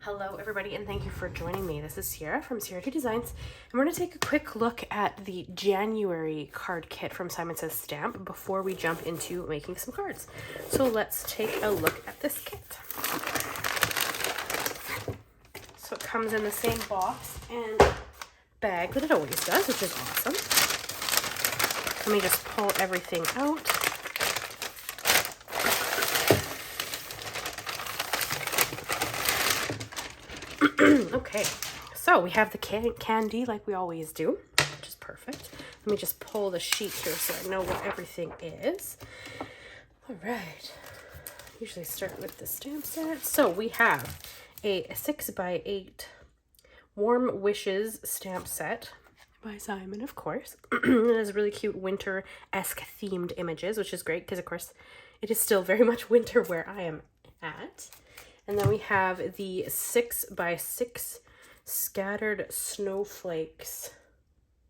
Hello everybody and thank you for joining me. This is Sierra from Sierra 2 Designs and we're going to take a quick look at the January card kit from Says Stamp before we jump into making some cards. So let's take a look at this kit. So it comes in the same box and bag that it always does, which is awesome. Let me just pull everything out. Okay, so we have the candy like we always do, which is perfect. Let me just pull the sheet here so I know what everything is. All right, usually start with the stamp set. So we have a 6x8 Warm Wishes stamp set by Simon, of course. It has really cute winter-esque themed images, which is great because, of course, it is still very much winter where I am at. And then we have the 6x6 Scattered Snowflakes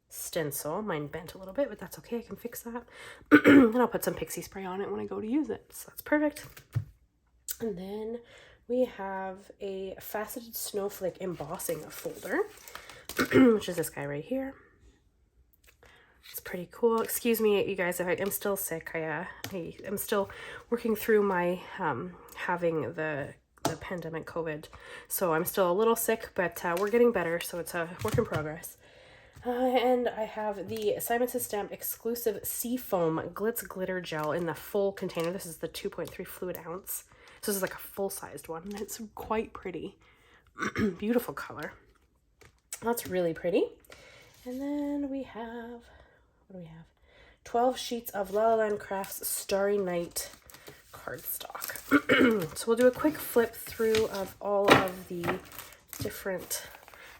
stencil. Mine bent a little bit, but that's okay. I can fix that. And I'll put some Pixie Spray on it when I go to use it. So that's perfect. And then we have a Faceted Snowflake embossing folder, which is this guy right here. It's pretty cool. Excuse me, you guys, if I'm still sick. I'm still working through my having the pandemic COVID, so I'm still a little sick, but we're getting better, so it's a work in progress. And I have the Says Stamp exclusive Seafoam Glitz glitter gel in the full container. This is the 2.3 fluid ounce, so this is like a full-sized one, and it's quite pretty. Beautiful color. That's really pretty. And then we have, what do we have? 12 sheets of Lilac Crafts Starry Night cardstock. So we'll do a quick flip through of all of the different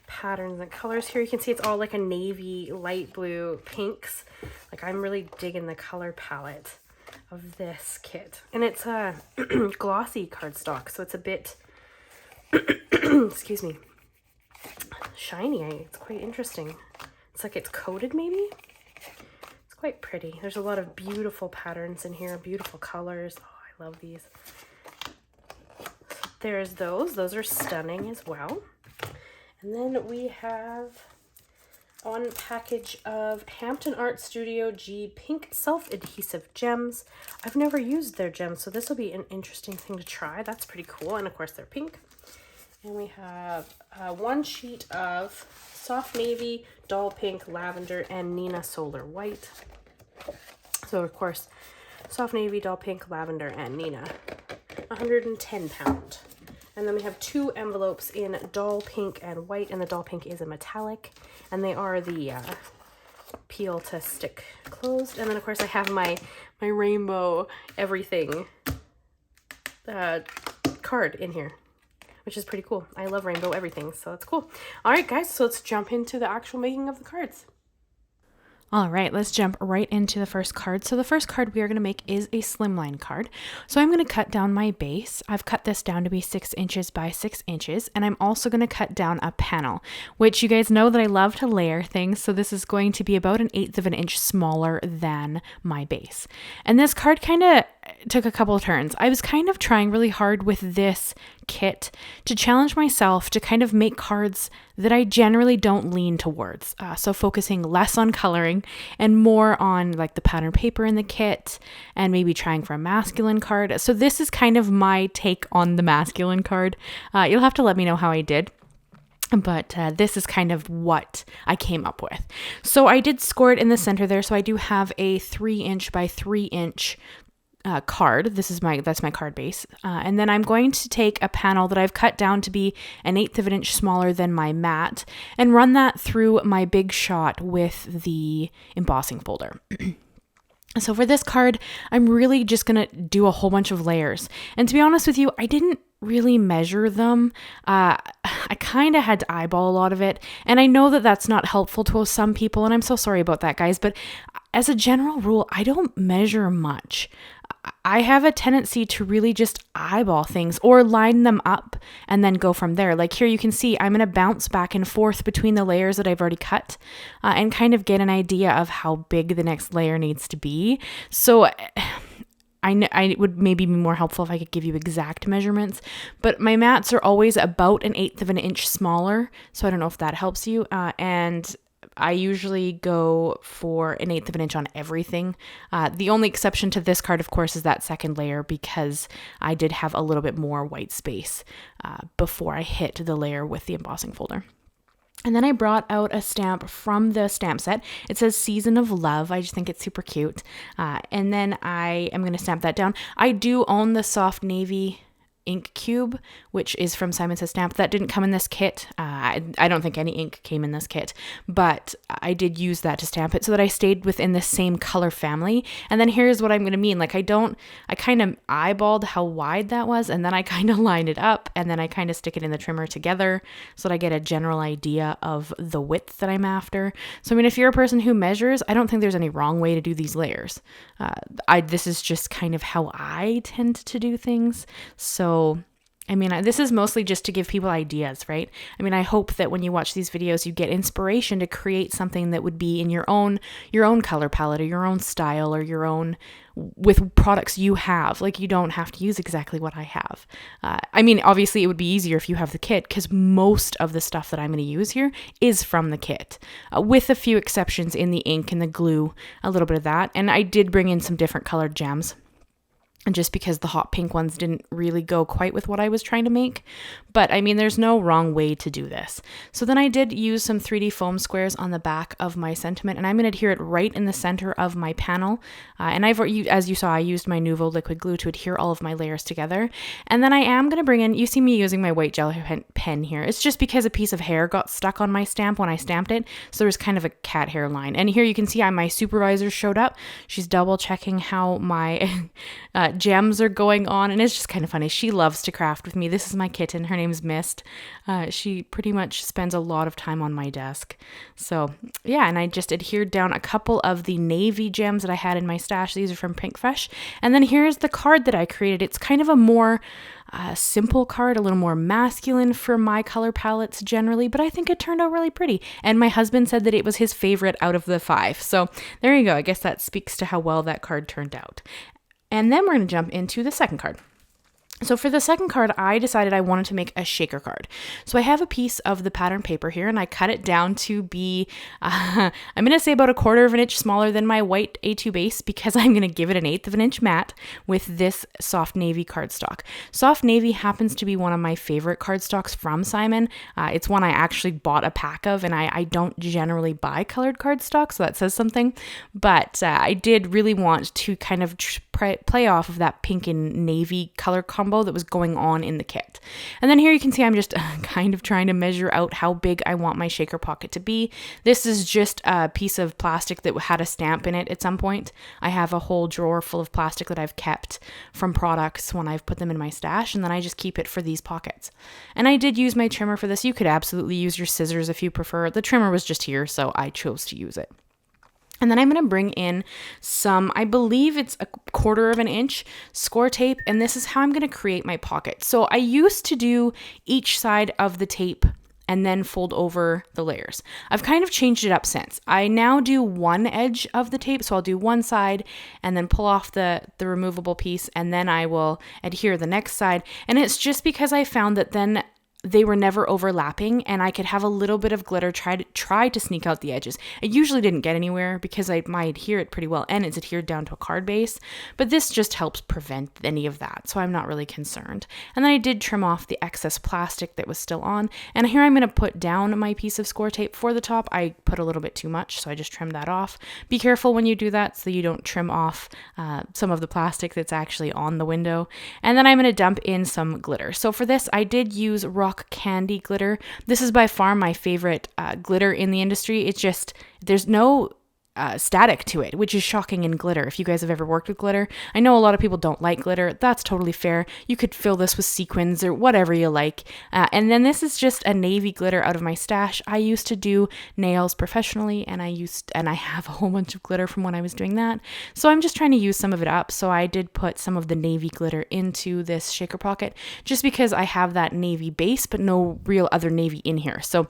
patterns and colors here. You can see it's all like a navy, light blue, pinks. Like, I'm really digging the color palette of this kit. And it's a glossy cardstock, so it's a bit excuse me, shiny. It's quite interesting. It's like it's coated maybe. It's quite pretty. There's a lot of beautiful patterns in here, beautiful colors. Love these. There's those are stunning as well. And then we have one package of Hampton Art Studio G pink self-adhesive gems. I've never used their gems, so this will be an interesting thing to try. That's pretty cool, and of course they're pink. And we have one sheet of soft navy, doll pink, lavender, and Neenah solar white. So of course, soft navy, doll pink, lavender, and Neenah. 110 pound. And then we have two envelopes in doll pink and white, and the doll pink is a metallic, and they are the peel to stick closed. And then of course I have my rainbow everything card in here, which is pretty cool. I love rainbow everything, so that's cool. All right, guys, so let's jump into the actual making of the cards. All right, let's jump right into the first card. So the first card we are going to make is a slimline card. So I'm going to cut down my base. I've cut this down to be 6 inches by 6 inches. And I'm also going to cut down a panel, which you guys know that I love to layer things. So this is going to be about 1/8 of an inch smaller than my base. And this card kind of took a couple of turns. I was kind of trying really hard with this kit to challenge myself to kind of make cards that I generally don't lean towards. So focusing less on coloring and more on like the pattern paper in the kit, and maybe trying for a masculine card. So this is kind of my take on the masculine card. You'll have to let me know how I did. But this is kind of what I came up with. So I did score it in the center there. So I do have a 3 inch by 3 inch card. That's my card base. And then I'm going to take a panel that I've cut down to be 1/8 of an inch smaller than my mat and run that through my Big Shot with the embossing folder. So for this card, I'm really just going to do a whole bunch of layers. And to be honest with you, I didn't really measure them. I kind of had to eyeball a lot of it. And I know that that's not helpful to some people, and I'm so sorry about that, guys. But as a general rule, I don't measure much. I have a tendency to really just eyeball things or line them up and then go from there. Like here you can see I'm going to bounce back and forth between the layers that I've already cut and kind of get an idea of how big the next layer needs to be. So I would maybe be more helpful if I could give you exact measurements, but my mats are always about 1/8 of an inch smaller. So I don't know if that helps you. And I usually go for 1/8 of an inch on everything. The only exception to this card, of course, is that second layer, because I did have a little bit more white space before I hit the layer with the embossing folder. And then I brought out a stamp from the stamp set. It says Season of Love. I just think it's super cute. And then I am going to stamp that down. I do own the soft navy ink cube, which is from Says Stamp. That didn't come in this kit. I don't think any ink came in this kit, but I did use that to stamp it so that I stayed within the same color family. And then here's what I'm going to mean. Like I kind of eyeballed how wide that was, and then I kind of line it up, and then I kind of stick it in the trimmer together so that I get a general idea of the width that I'm after. So I mean, if you're a person who measures, I don't think there's any wrong way to do these layers. This is just kind of how I tend to do things. So I mean, this is mostly just to give people ideas, right? I mean, I hope that when you watch these videos, you get inspiration to create something that would be in your own color palette, or your own style, or your own, with products you have. Like, you don't have to use exactly what I have. I mean, obviously it would be easier if you have the kit, because most of the stuff that I'm going to use here is from the kit, with a few exceptions in the ink and the glue, a little bit of that. And I did bring in some different colored gems, just because the hot pink ones didn't really go quite with what I was trying to make. But I mean, there's no wrong way to do this. So then I did use some 3D foam squares on the back of my sentiment, and I'm going to adhere it right in the center of my panel. And as you saw, I used my Nuvo liquid glue to adhere all of my layers together. And then I am going to bring in, you see me using my white gel pen here. It's just because a piece of hair got stuck on my stamp when I stamped it. So there was kind of a cat hair line. And here you can see my supervisor showed up. She's double checking how my gems are going on, and it's just kind of funny. She loves to craft with me. This is my kitten. Her name's Misti. She pretty much spends a lot of time on my desk. So yeah, and I just adhered down a couple of the navy gems that I had in my stash. These are from Pink Fresh. And then here's the card that I created. It's kind of a more simple card, a little more masculine for my color palettes generally, but I think it turned out really pretty. And my husband said that it was his favorite out of the 5. So there you go. I guess that speaks to how well that card turned out. And then we're going to jump into the second card. So for the second card, I decided I wanted to make a shaker card. So I have a piece of the pattern paper here, and I cut it down to be, I'm going to say about 1/4 of an inch smaller than my white A2 base, because I'm going to give it 1/8 of an inch matte with this soft navy cardstock. Soft navy happens to be one of my favorite cardstocks from Simon. It's one I actually bought a pack of, and I don't generally buy colored cardstock, so that says something. But I did really want to kind of play off of that pink and navy color combo that was going on in the kit. And then here you can see I'm just kind of trying to measure out how big I want my shaker pocket to be. This is just a piece of plastic that had a stamp in it at some point. I have a whole drawer full of plastic that I've kept from products when I've put them in my stash, and then I just keep it for these pockets. And I did use my trimmer for this. You could absolutely use your scissors if you prefer. The trimmer was just here, so I chose to use it. And then I'm going to bring in some, I believe it's 1/4 of an inch score tape, and this is how I'm going to create my pocket. So I used to do each side of the tape and then fold over the layers. I've kind of changed it up since. I now do one edge of the tape, so I'll do one side and then pull off the removable piece, and then I will adhere the next side. And it's just because I found that then they were never overlapping, and I could have a little bit of glitter try to sneak out the edges. It usually didn't get anywhere because I might adhere it pretty well, and it's adhered down to a card base, but this just helps prevent any of that, so I'm not really concerned. And then I did trim off the excess plastic that was still on, and here I'm going to put down my piece of score tape for the top. I put a little bit too much, so I just trimmed that off. Be careful when you do that so you don't trim off some of the plastic that's actually on the window. And then I'm going to dump in some glitter. So for this, I did use Rock Candy glitter. This is by far my favorite glitter in the industry. It's just, there's no static to it, which is shocking in glitter. If you guys have ever worked with glitter, I know a lot of people don't like glitter. That's totally fair. You could fill this with sequins or whatever you like. And then this is just a navy glitter out of my stash. I used to do nails professionally, and I have a whole bunch of glitter from when I was doing that. So I'm just trying to use some of it up. So I did put some of the navy glitter into this shaker pocket just because I have that navy base, but no real other navy in here. So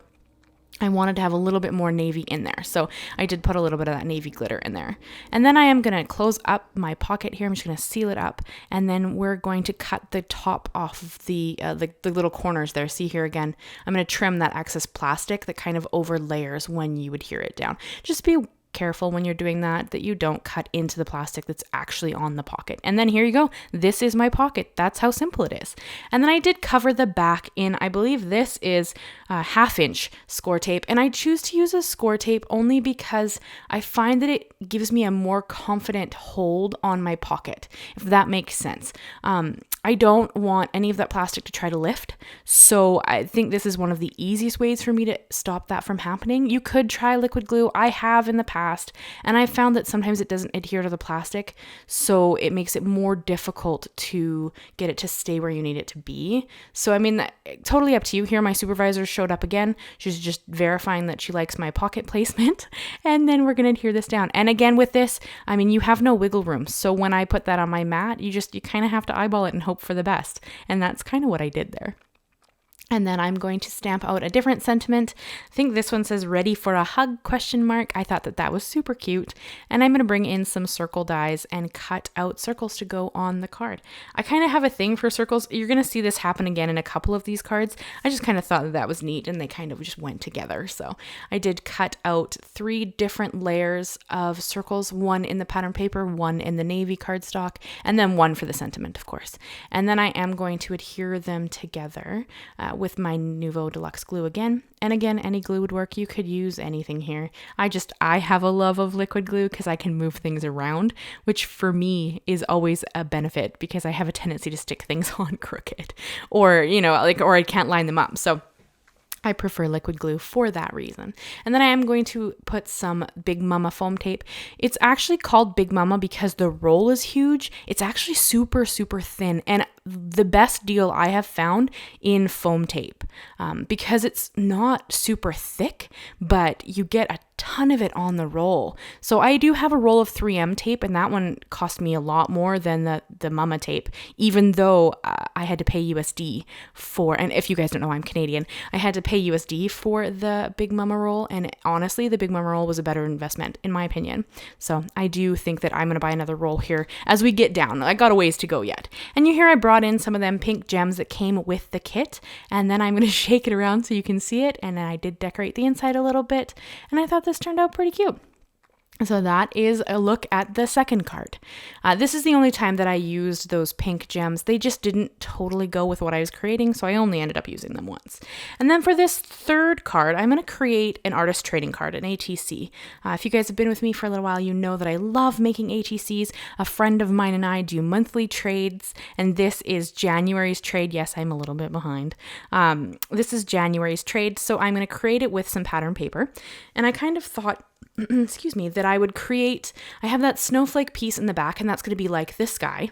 I wanted to have a little bit more navy in there. So I did put a little bit of that navy glitter in there. And then I am going to close up my pocket here. I'm just going to seal it up. And then we're going to cut the top off of the little corners there. See here again, I'm going to trim that excess plastic that kind of over layers when you adhere it down. Just be careful when you're doing that you don't cut into the plastic that's actually on the pocket. And then here you go. This is my pocket. That's how simple it is. And then I did cover the back in, I believe this is 1/2 inch score tape. And I choose to use a score tape only because I find that it gives me a more confident hold on my pocket, if that makes sense. I don't want any of that plastic to try to lift. So I think this is one of the easiest ways for me to stop that from happening. You could try liquid glue. I have in the past, and I found that sometimes it doesn't adhere to the plastic. So it makes it more difficult to get it to stay where you need it to be. So, I mean, totally up to you. Here, my supervisor showed up again. She's just verifying that she likes my pocket placement. And then we're going to adhere this down. And again, with this, I mean, you have no wiggle room. So when I put that on my mat, you kind of have to eyeball it and hope for the best. And that's kind of what I did there. And then I'm going to stamp out a different sentiment. I think this one says ready for a hug ? I thought that was super cute. And I'm going to bring in some circle dies and cut out circles to go on the card. I kind of have a thing for circles. You're going to see this happen again in a couple of these cards. I just kind of thought that was neat and they kind of just went together. So I did cut out 3 different layers of circles, 1 in the pattern paper, 1 in the navy cardstock, and then 1 for the sentiment, of course. And then I am going to adhere them together with my Nuvo Deluxe glue again. And again, any glue would work. You could use anything here. I have a love of liquid glue because I can move things around, which for me is always a benefit because I have a tendency to stick things on crooked or, or I can't line them up. So I prefer liquid glue for that reason. And then I am going to put some Big Mama foam tape. It's actually called Big Mama because the roll is huge. It's actually super, super thin. And the best deal I have found in foam tape because it's not super thick, but you get a ton of it on the roll. So I do have a roll of 3M tape, and that one cost me a lot more than the Mama tape, even though I had to pay USD for, and if you guys don't know, I'm Canadian, I had to pay USD for the Big Mama roll, and honestly, the Big Mama roll was a better investment, in my opinion. So I do think that I'm going to buy another roll here as we get down. I got a ways to go yet. And you hear I brought in some of them pink gems that came with the kit, and then I'm going to shake it around so you can see it, and then I did decorate the inside a little bit, and I thought this turned out pretty cute. So that is a look at the second card. This is the only time that I used those pink gems. They just didn't totally go with what I was creating, so I only ended up using them once. And then for this third card, I'm going to create an artist trading card, an ATC. If you guys have been with me for a little while, you know that I love making ATCs. A friend of mine and I do monthly trades, and this is January's trade. Yes, I'm a little bit behind. This is January's trade, so I'm going to create it with some pattern paper. And I kind of thought, excuse me, that I have that snowflake piece in the back, and that's going to be like this guy.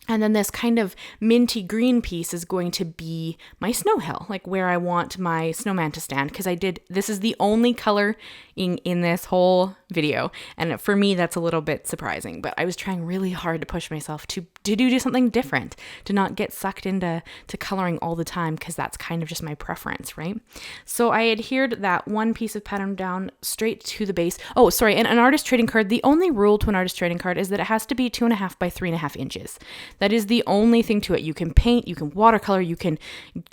And then this kind of minty green piece is going to be my snow hill, like where I want my snowman to stand. Because this is the only color in this whole video. And for me, that's a little bit surprising. But I was trying really hard to push myself to do something different, to not get sucked into coloring all the time, because that's kind of just my preference, right? So I adhered that one piece of pattern down straight to the base. Oh, sorry, and an artist trading card, the only rule to an artist trading card is that it has to be 2.5 by 3.5 inches. That is the only thing to it. You can paint, you can watercolor, you can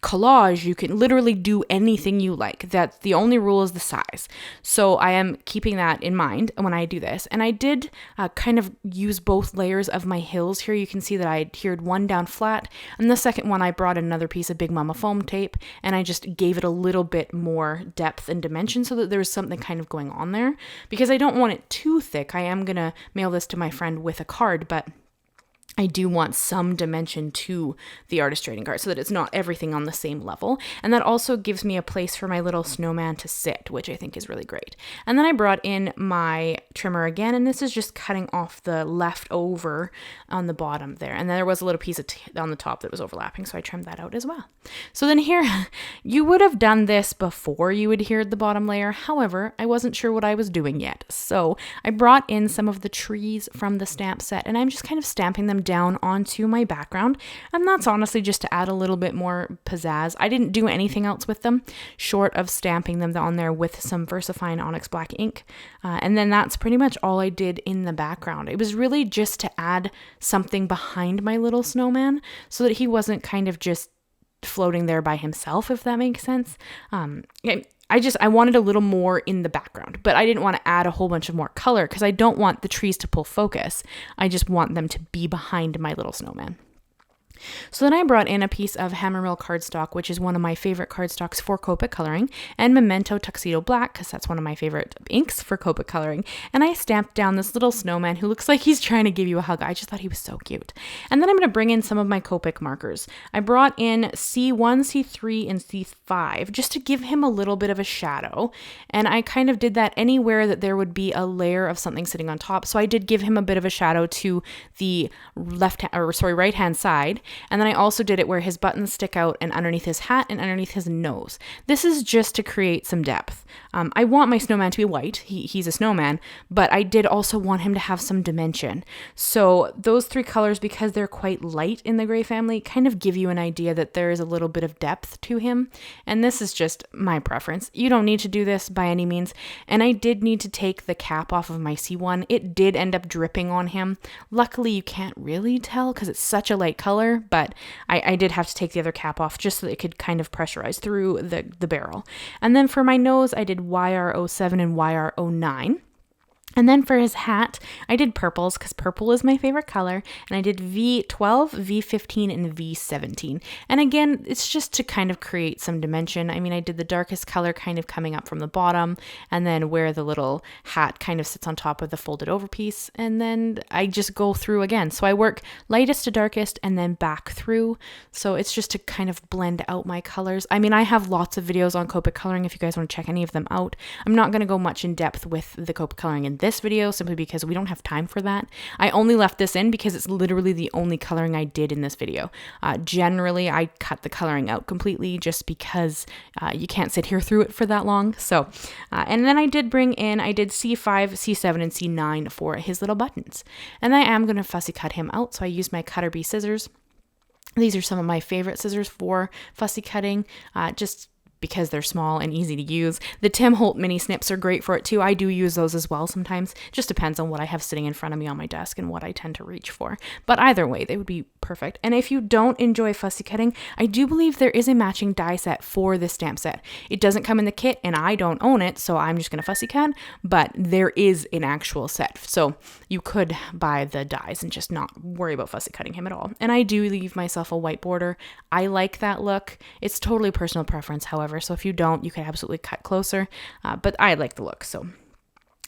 collage, you can literally do anything you like. That's the only rule is the size. So I am keeping that in mind when I do this. And I did kind of use both layers of my hills here. You can see that I adhered one down flat, and the second one I brought another piece of Big Mama foam tape, and I just gave it a little bit more depth and dimension so that there was something kind of going on there, because I don't want it too thick. I am gonna mail this to my friend with a card, but I do want some dimension to the artist trading card so that it's not everything on the same level. And that also gives me a place for my little snowman to sit, which I think is really great. And then I brought in my trimmer again, and this is just cutting off the leftover on the bottom there. And then there was a little piece on the top that was overlapping, so I trimmed that out as well. So then here, you would have done this before you adhered the bottom layer. However, I wasn't sure what I was doing yet. So I brought in some of the trees from the stamp set, and I'm just kind of stamping them down onto my background. And that's honestly just to add a little bit more pizzazz. I didn't do anything else with them short of stamping them on there with some VersaFine Onyx Black ink. And then that's pretty much all I did in the background. It was really just to add something behind my little snowman so that he wasn't kind of just floating there by himself, if that makes sense. I wanted a little more in the background, but I didn't want to add a whole bunch of more color because I don't want the trees to pull focus. I just want them to be behind my little snowman. So then I brought in a piece of HammerMill Cardstock, which is one of my favorite cardstocks for Copic coloring, and Memento Tuxedo Black, because that's one of my favorite inks for Copic coloring. And I stamped down this little snowman who looks like he's trying to give you a hug. I just thought he was so cute. And then I'm going to bring in some of my Copic markers. I brought in C1, C3, and C5 just to give him a little bit of a shadow. And I kind of did that anywhere that there would be a layer of something sitting on top. So I did give him a bit of a shadow to the right hand side. And then I also did it where his buttons stick out and underneath his hat and underneath his nose. This is just to create some depth. I want my snowman to be white. He's a snowman, but I did also want him to have some dimension. So those three colors, because they're quite light in the gray family, kind of give you an idea that there is a little bit of depth to him. And this is just my preference. You don't need to do this by any means. And I did need to take the cap off of my C1. It did end up dripping on him. Luckily, you can't really tell because it's such a light color, but I did have to take the other cap off just so that it could kind of pressurize through the barrel. And then for my nose, I did YR07 and YR09. And then for his hat, I did purples because purple is my favorite color. And I did V12, V15, and V17. And again, it's just to kind of create some dimension. I mean, I did the darkest color kind of coming up from the bottom and then where the little hat kind of sits on top of the folded over piece. And then I just go through again. So I work lightest to darkest and then back through. So it's just to kind of blend out my colors. I mean, I have lots of videos on Copic coloring if you guys want to check any of them out. I'm not going to go much in depth with the Copic coloring in this video simply because we don't have time for that. I only left this in because it's literally the only coloring I did in this video. Generally, I cut the coloring out completely just because you can't sit here through it for that long. So, and then I did C5, C7, and C9 for his little buttons. And I am going to fussy cut him out. So I used my CutterBee scissors. These are some of my favorite scissors for fussy cutting, just because they're small and easy to use. The Tim Holt mini snips are great for it too. I do use those as well sometimes. Just depends on what I have sitting in front of me on my desk and what I tend to reach for. But either way, they would be perfect. And if you don't enjoy fussy cutting, I do believe there is a matching die set for this stamp set. It doesn't come in the kit and I don't own it, so I'm just going to fussy cut, but there is an actual set. So you could buy the dies and just not worry about fussy cutting him at all. And I do leave myself a white border. I like that look. It's totally personal preference, however. So if you don't, you could absolutely cut closer, but I like the look, so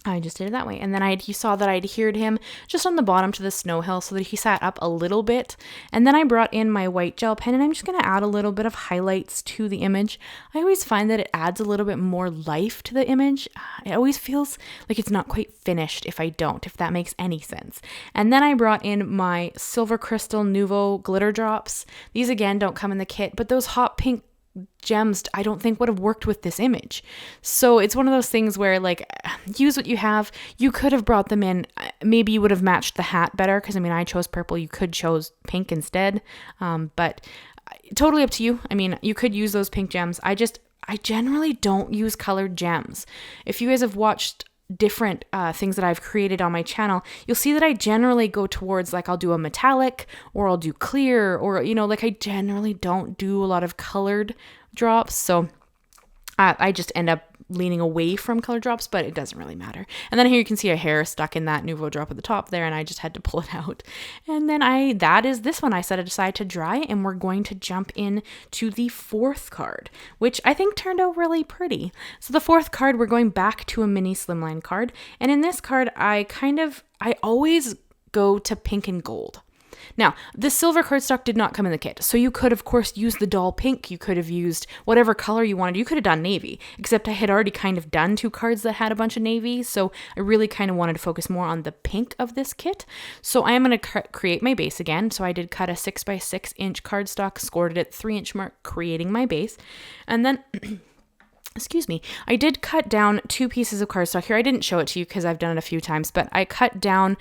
I just did it that way. And then you saw that I adhered him just on the bottom to the snow hill so that he sat up a little bit. And then I brought in my white gel pen and I'm just going to add a little bit of highlights to the image. I always find that it adds a little bit more life to the image. It always feels like it's not quite finished if I don't, if that makes any sense. And then I brought in my Silver Crystal Nuvo glitter drops. These again don't come in the kit, but those hot pink gems I don't think would have worked with this image. So it's one of those things where like use what you have. You could have brought them in. Maybe you would have matched the hat better because I mean I chose purple. You could chose pink instead. But totally up to you. I mean you could use those pink gems. I generally don't use colored gems. If you guys have watched different things that I've created on my channel, you'll see that I generally go towards like I'll do a metallic or I'll do clear or like I generally don't do a lot of colored drops. So I just end up leaning away from color drops, but it doesn't really matter. And then here you can see a hair stuck in that Nuvo drop at the top there, and I just had to pull it out. And then that is this one. I set it aside to dry, and we're going to jump in to the fourth card, which I think turned out really pretty. So the fourth card, we're going back to a mini Slimline card. And in this card, I always go to pink and gold. Now, the silver cardstock did not come in the kit, so you could, of course, use the doll pink. You could have used whatever color you wanted. You could have done navy, except I had already kind of done 2 cards that had a bunch of navy, so I really kind of wanted to focus more on the pink of this kit. So I am going to create my base again. So I did cut a 6x6 inch cardstock, scored it at 3-inch mark, creating my base, and then... Excuse me. I did cut down 2 pieces of cardstock here. I didn't show it to you because I've done it a few times, but I cut down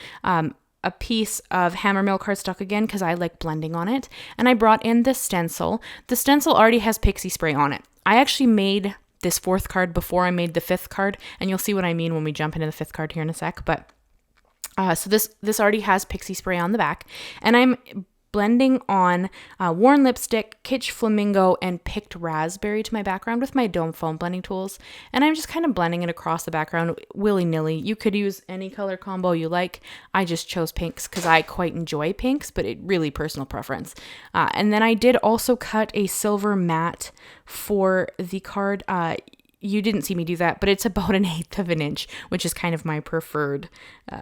a piece of HammerMill cardstock again because I like blending on it. And I brought in the stencil. The stencil already has Pixie Spray on it. I actually made this 4th card before I made the 5th card, and you'll see what I mean when we jump into the 5th card here in a sec. But so this already has Pixie Spray on the back, and I'm blending on Worn Lipstick, Kitsch Flamingo, and Picked Raspberry to my background with my Dome Foam blending tools. And I'm just kind of blending it across the background willy-nilly. You could use any color combo you like. I just chose pinks because I quite enjoy pinks, but it really personal preference. And then I did also cut a silver matte for the card. You didn't see me do that, but it's about 1/8 of an inch, which is kind of my preferred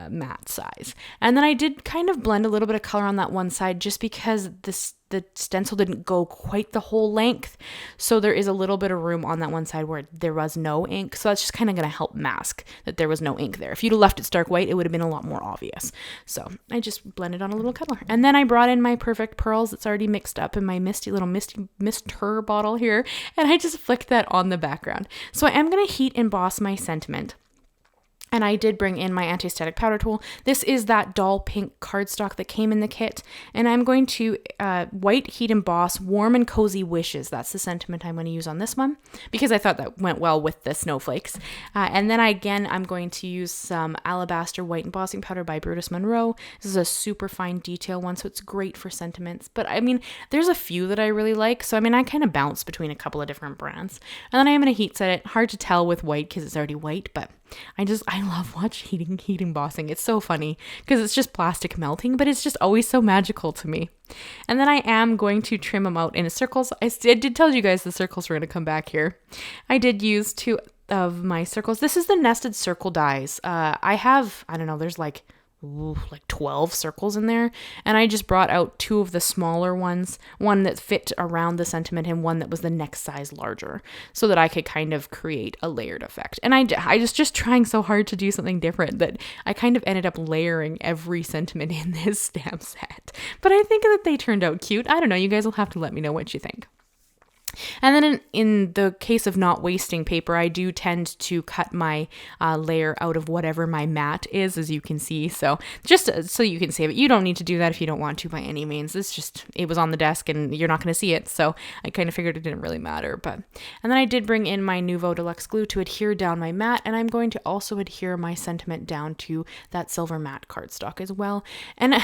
matte size. And then I did kind of blend a little bit of color on that one side just because the stencil didn't go quite the whole length. So there is a little bit of room on that one side where there was no ink. So that's just kind of going to help mask that there was no ink there. If you'd have left it stark white, it would have been a lot more obvious. So I just blended on a little color. And then I brought in my Perfect Pearls that's already mixed up in my Mister bottle here. And I just flicked that on the background. So I am going to heat emboss my sentiment. And I did bring in my anti-static powder tool. This is that doll pink cardstock that came in the kit. And I'm going to white heat emboss Warm and Cozy Wishes. That's the sentiment I'm going to use on this one because I thought that went well with the snowflakes. And then I'm going to use some Alabaster white embossing powder by Brutus Monroe. This is a super fine detail one, so it's great for sentiments. But I mean, there's a few that I really like. So I mean, I kind of bounce between a couple of different brands. And then I'm going to heat set it. Hard to tell with white because it's already white, but I love watching heat embossing. It's so funny because it's just plastic melting, but it's just always so magical to me. And then I am going to trim them out in circles. I did tell you guys the circles were going to come back here. I did use 2 of my circles. This is the nested circle dies. There's like 12 circles in there, and I just brought out 2 of the smaller ones, one that fit around the sentiment and one that was the next size larger, so that I could kind of create a layered effect. And I was just trying so hard to do something different that I kind of ended up layering every sentiment in this stamp set. But I think that they turned out cute. I don't know, you guys will have to let me know what you think. And then in the case of not wasting paper, I do tend to cut my layer out of whatever my mat is, as you can see. So just so you can save it. You don't need to do that if you don't want to by any means. It was on the desk and you're not going to see it. So I kind of figured it didn't really matter. And then I did bring in my Nuvo Deluxe glue to adhere down my mat. And I'm going to also adhere my sentiment down to that silver matte cardstock as well. And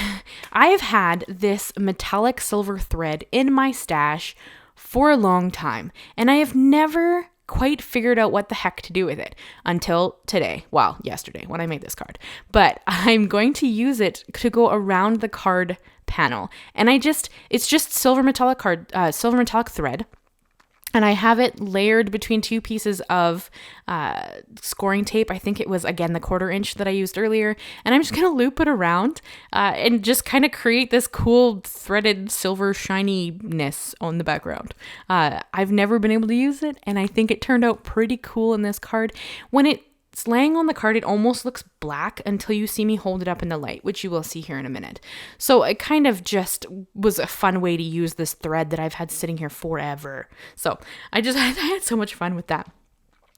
I have had this metallic silver thread in my stash for a long time, and I have never quite figured out what the heck to do with it until today. Well, yesterday when I made this card. But I'm going to use it to go around the card panel, and it's just silver metallic thread. And I have it layered between 2 pieces of scoring tape. I think it was, again, the 1/4 inch that I used earlier. And I'm just going to loop it around and just kind of create this cool threaded silver shininess on the background. I've never been able to use it, and I think it turned out pretty cool in this card. When it's laying on the card, it almost looks black until you see me hold it up in the light, which you will see here in a minute. So it kind of just was a fun way to use this thread that I've had sitting here forever. So I had so much fun with that.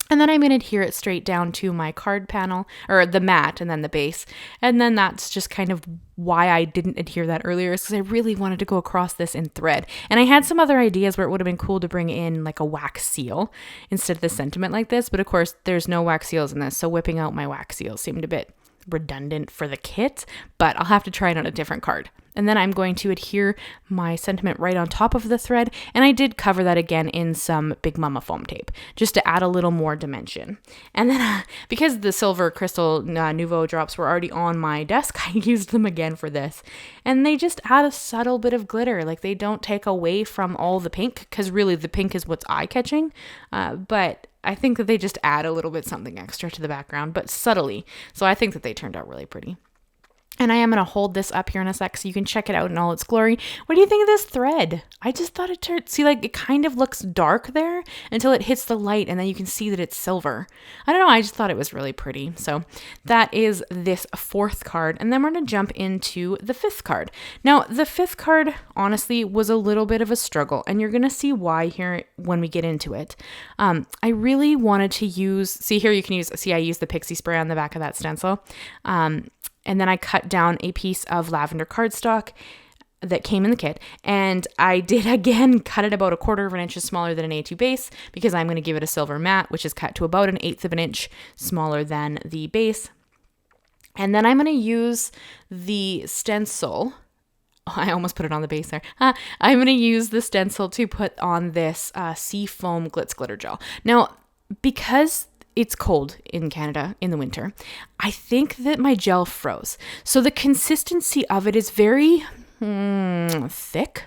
And then I'm going to adhere it straight down to my card panel, or the mat, and then the base. And then that's just kind of why I didn't adhere that earlier, is because I really wanted to go across this in thread. And I had some other ideas where it would have been cool to bring in like a wax seal instead of the sentiment like this. But of course, there's no wax seals in this. So whipping out my wax seals seemed a bit redundant for the kit, but I'll have to try it on a different card. And then I'm going to adhere my sentiment right on top of the thread. And I did cover that again in some Big Mama foam tape, just to add a little more dimension. And then because the silver crystal Nuvo drops were already on my desk, I used them again for this. And they just add a subtle bit of glitter. Like, they don't take away from all the pink, because really the pink is what's eye-catching. But I think that they just add a little bit something extra to the background, but subtly. So I think that they turned out really pretty. And I am going to hold this up here in a sec so you can check it out in all its glory. What do you think of this thread? I just thought it turned, see, like, it kind of looks dark there until it hits the light, and then you can see that it's silver. I don't know, I just thought it was really pretty. So that is this 4th card. And then we're going to jump into the 5th card. Now, the 5th card, honestly, was a little bit of a struggle, and you're going to see why here when we get into it. I really wanted to use, see here you can use, see I used the Pixie Spray on the back of that stencil. And then I cut down a piece of lavender cardstock that came in the kit. And I did again cut it about 1/4 of an inch smaller than an A2 base because I'm going to give it a silver matte, which is cut to about 1/8 of an inch smaller than the base. And then I'm going to use the stencil. Oh, I almost put it on the base there. I'm going to use the stencil to put on this Seafoam Glitz glitter gel. Now, because it's cold in Canada in the winter, I think that my gel froze. So the consistency of it is very thick.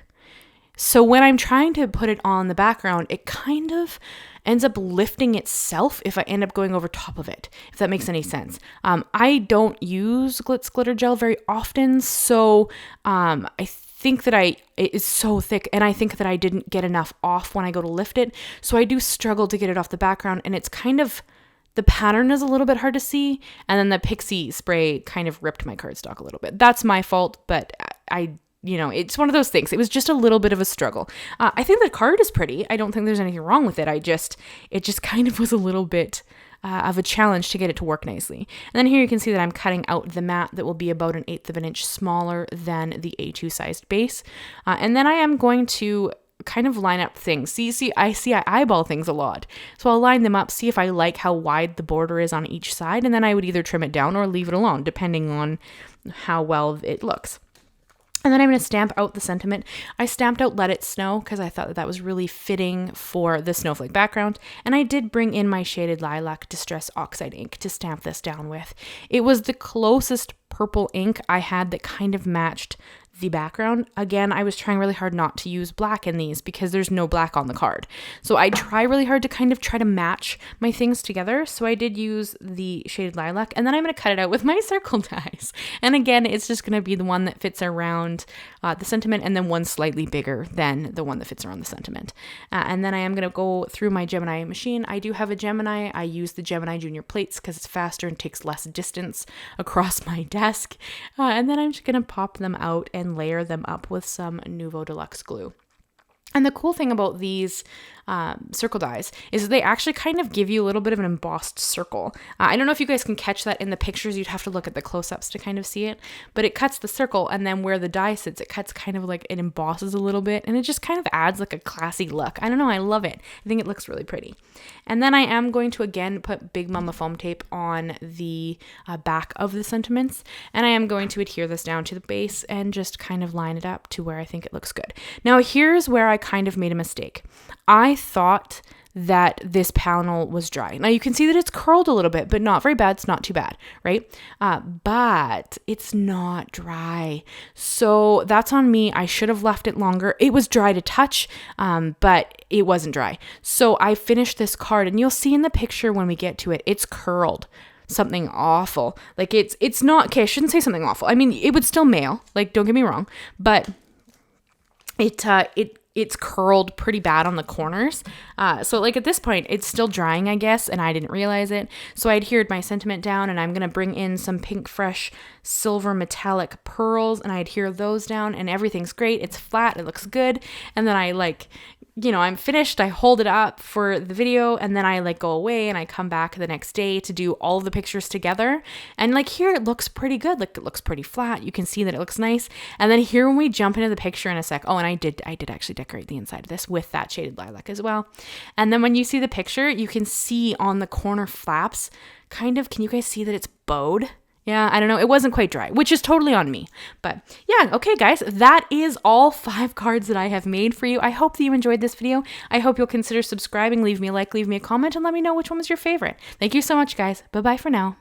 So when I'm trying to put it on the background, it kind of ends up lifting itself if I end up going over top of it, if that makes any sense. I don't use Glitz glitter gel very often, so I think that it is so thick, and I think that I didn't get enough off when I go to lift it, so I do struggle to get it off the background, and it's kind of, the pattern is a little bit hard to see, and then the Pixie Spray kind of ripped my cardstock a little bit. That's my fault, but it's one of those things. It was just a little bit of a struggle. I think the card is pretty. I don't think there's anything wrong with it. It just kind of was a little bit of a challenge to get it to work nicely. And then here you can see that I'm cutting out the mat that will be about 1/8 of an inch smaller than the A2 sized base. And then I am going to kind of line up things. I eyeball things a lot. So I'll line them up, see if I like how wide the border is on each side, and then I would either trim it down or leave it alone, depending on how well it looks. And then I'm going to stamp out the sentiment. I stamped out Let It Snow because I thought that was really fitting for the snowflake background. And I did bring in my shaded Lilac Distress Oxide ink to stamp this down with. It was the closest purple ink I had that kind of matched the background. Again, I was trying really hard not to use black in these because there's no black on the card. So I try really hard to kind of try to match my things together. So I did use the shaded Lilac, and then I'm going to cut it out with my circle dies. And again, it's just going to be the one that fits around the sentiment, and then one slightly bigger than the one that fits around the sentiment. And then I am going to go through my Gemini machine. I do have a Gemini. I use the Gemini Junior plates because it's faster and takes less distance across my desk. And then I'm just going to pop them out and layer them up with some Nuvo Deluxe glue. And the cool thing about these circle dies is that they actually kind of give you a little bit of an embossed circle. I don't know if you guys can catch that in the pictures. You'd have to look at the close-ups to kind of see it. But it cuts the circle, and then where the die sits, it cuts kind of like, it embosses a little bit, and it just kind of adds like a classy look. I don't know. I love it. I think it looks really pretty. And then I am going to, again, put Big Mama foam tape on the back of the sentiments. And I am going to adhere this down to the base and just kind of line it up to where I think it looks good. Now, here's where I kind of made a mistake. I thought that this panel was dry. Now you can see that it's curled a little bit, but not very bad. It's not too bad, right? But it's not dry. So that's on me. I should have left it longer. It was dry to touch, but it wasn't dry. So I finished this card, and you'll see in the picture when we get to it, it's curled. Something awful. Like it's not, okay, I shouldn't say something awful. I mean, it would still mail, like, don't get me wrong, but it's curled pretty bad on the corners. So like at this point, it's still drying, I guess, and I didn't realize it. So I adhered my sentiment down, and I'm going to bring in some Pink Fresh silver metallic pearls, and I adhere those down, and everything's great. It's flat. It looks good. And then I'm finished. I hold it up for the video, and then I go away, and I come back the next day to do all of the pictures together. And here it looks pretty good. Like, it looks pretty flat. You can see that it looks nice. And then here when we jump into the picture in a sec, oh, and I did actually decorate the inside of this with that shaded lilac as well. And then when you see the picture, you can see on the corner flaps, can you guys see that it's bowed? Yeah, I don't know. It wasn't quite dry, which is totally on me. But yeah, okay, guys, that is all 5 cards that I have made for you. I hope that you enjoyed this video. I hope you'll consider subscribing, leave me a like, leave me a comment, and let me know which one was your favorite. Thank you so much, guys. Bye-bye for now.